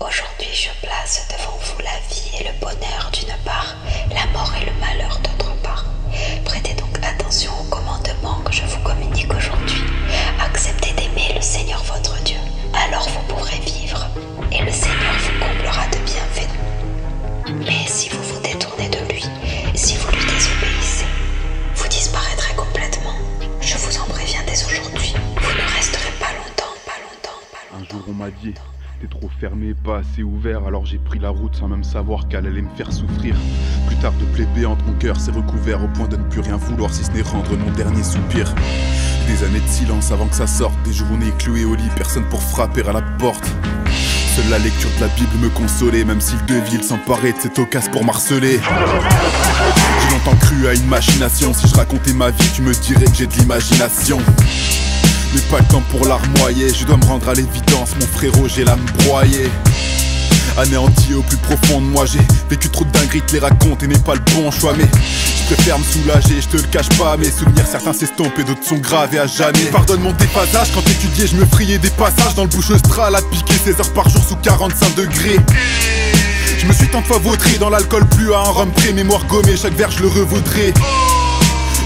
Aujourd'hui, je place devant vous la vie et le bonheur d'une part, la mort et le malheur d'autre part. Prêtez donc attention aux commandements que je vous communique aujourd'hui. Acceptez d'aimer le Seigneur votre Dieu, alors vous pourrez vivre, et le Seigneur vous comblera de bienfaits. Mais si vous vous détournez de lui, si vous lui désobéissez, vous disparaîtrez complètement. Je vous en préviens dès aujourd'hui. Vous ne resterez pas longtemps, pas longtemps, pas longtemps. Un jour on m'a dit, t'es trop fermé, pas assez ouvert. Alors j'ai pris la route sans même savoir qu'elle allait me faire souffrir. Plus tard de plaies béantes, mon cœur s'est recouvert au point de ne plus rien vouloir, si ce n'est rendre mon dernier soupir. Des années de silence avant que ça sorte, des journées clouées au lit, personne pour frapper à la porte. Seule la lecture de la Bible me consolait, même si le devil s'emparait de cette occasion pour m'harceler. J'ai longtemps cru à une machination, si je racontais ma vie tu me dirais que j'ai de l'imagination. Mais pas le temps pour larmoyer, je dois me rendre à l'évidence, mon frérot j'ai l'âme broyée. Anéanti au plus profond de moi, j'ai vécu trop de dingueries, te les raconte et n'est pas le bon choix. Mais je préfère me soulager, je te le cache pas. Mes souvenirs certains s'estompent et d'autres sont gravés à jamais. Pardonne mon déphasage, quand étudiais je me friais des passages dans le bouche Austral à piquer 16 heures par jour sous 45 degrés. Je me suis tant de fois vautré dans l'alcool, plus à un rhum près, mémoire gommée, chaque verre je le revaudrai.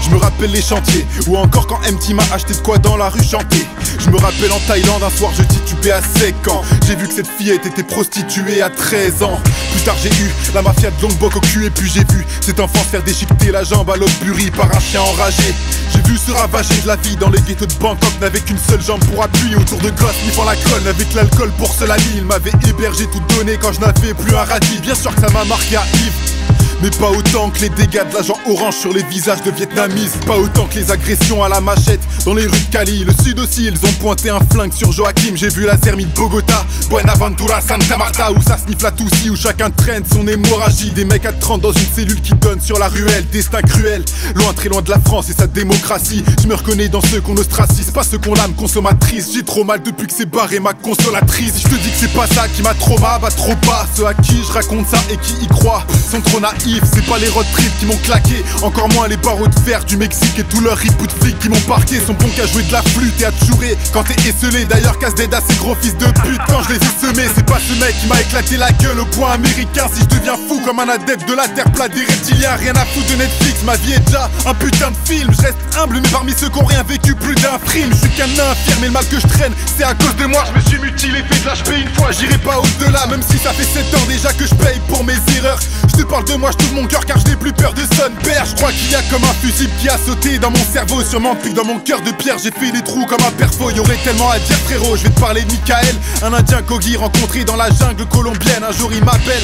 Je me rappelle les chantiers, ou encore quand MT m'a acheté de quoi dans la rue chanter. Je me rappelle en Thaïlande, un soir je titubais à sec quand j'ai vu que cette fillette était prostituée à 13 ans. Plus tard j'ai eu la mafia de Lombok au cul, et puis j'ai vu cet enfant se faire déchiqueter la jambe à l'autre Bury par un chien enragé. J'ai vu se ravager de la vie dans les ghettos de Bangkok, n'avait qu'une seule jambe pour appui, autour de gosses niffant la colle, avec l'alcool pour se la vie. Il m'avait hébergé, tout donné quand je n'avais plus un radis. Bien sûr que ça m'a marqué à Yves, mais pas autant que les dégâts de l'agent orange sur les visages de vietnamises. Pas autant que les agressions à la machette dans les rues de Cali. Le sud aussi, ils ont pointé un flingue sur Joachim. J'ai vu la Zermie de Bogota, Buenaventura, Santa Marta, où ça sniffe la toussie, où chacun traîne son hémorragie. Des mecs à 30 dans une cellule qui donne sur la ruelle. Destin cruel, loin, très loin de la France et sa démocratie. Je me reconnais dans ceux qu'on ostracise, pas ceux qu'on l'âme consommatrice. J'ai trop mal depuis que c'est barré ma consolatrice. Je te dis que c'est pas ça qui m'a trauma, bah trop pas. Ceux à qui je raconte ça et qui y croient sont trop naïfs. C'est pas les road trips qui m'ont claqué, encore moins les barreaux de fer du Mexique et tous leurs ripoux de flics qui m'ont parqué. Sont bons qu'à jouer de la flûte et à te chourer quand t'es esselé. D'ailleurs Casse-Déda ces gros fils de pute quand je les ai semés. C'est pas ce mec qui m'a éclaté la gueule au point américain. Si je deviens fou comme un adepte de la terre plate des reptiliens, rien à foutre de Netflix, ma vie est déjà un putain de film. Je reste humble mais parmi ceux qui ont rien vécu plus d'un frime. Je suis qu'un infirme et le mal que je traîne c'est à cause de moi. Je me suis mutilé, fait de l'HP une fois, j'irai pas au-delà. Même si ça fait 7 ans déjà que je paye pour mes erreurs. Je te parle de moi, je t'ouvre mon cœur car je n'ai plus peur de son père. Je crois qu'il y a comme un fusible qui a sauté dans mon cerveau. Sûrement depuis que dans mon cœur de pierre j'ai fait des trous comme un perfo. Y'aurait tellement à dire frérot, je vais te parler de Michael, un indien Kogi rencontré dans la jungle colombienne. Un jour il m'appelle,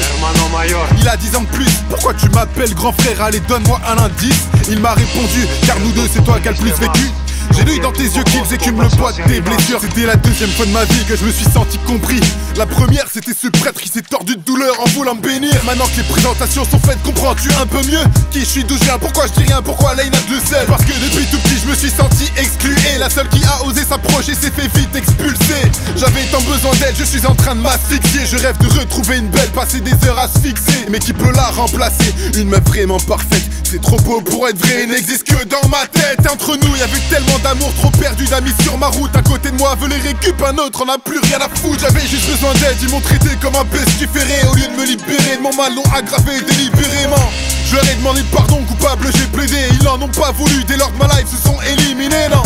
il a 10 ans de plus. Pourquoi tu m'appelles grand frère, allez donne-moi un indice. Il m'a répondu, car nous deux c'est toi qui as le plus vécu. J'ai lu dans tes yeux qu'ils écument le poids de tes blessures. C'était la deuxième fois de ma vie que je me suis senti compris. La première c'était ce prêtre qui s'est tordu de douleur en voulant me bénir. Maintenant que les présentations sont faites, comprends-tu un peu mieux qui je suis, d'où je viens, pourquoi je dis rien, pourquoi Leïna le sait. Parce que depuis tout petit je me suis senti exclu, et la seule qui a osé s'approcher s'est fait vite expulser. J'avais tant besoin d'elle, je suis en train de m'asphyxier. Je rêve de retrouver une belle, passer des heures à se fixer. Mais qui peut la remplacer, une meuf vraiment parfaite. C'est trop beau pour être vrai, n'existe que dans ma tête. Entre nous y'avait tellement d'amour, trop perdu d'amis sur ma route. À côté de moi veut les récup, un autre en a plus rien à foutre. J'avais juste besoin d'aide, ils m'ont traité comme un pestiféré. Au lieu de me libérer de mon mal, l'ont aggravé délibérément. Je leur ai demandé pardon, coupable j'ai plaidé. Ils n'en ont pas voulu, dès lors de ma life se sont éliminés, non.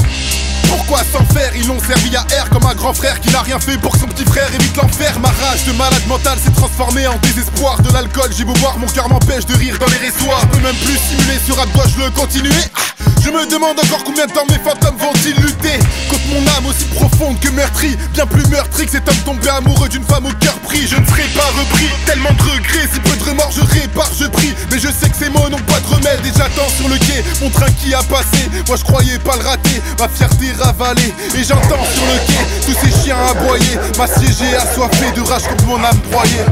Pourquoi s'en faire? Ils l'ont servi à R comme un grand frère qui n'a rien fait pour que son petit frère évite l'enfer. Ma rage de malade mental s'est transformée en désespoir. De l'alcool j'ai beau boire, mon cœur m'empêche de rire dans les ressoirs. Je peux même plus simuler ce rap, dois-je le continuer? Je me demande encore combien de temps mes fantômes vont-ils lutter contre mon âme aussi profonde que meurtrie. Bien plus meurtrie que cet homme tombé amoureux d'une femme au cœur pris. Je ne serai pas repris, tellement de regrets, si peu de remords je répare, je prie. Mais je sais que ces mots n'ont pas de remède et j'attends sur le quai mon train qui a passé. Moi je croyais pas le rater, ma fierté ravalée. Et j'entends sur le quai tous ces chiens aboyer, m'assiéger, assoiffé de rage contre mon âme broyée.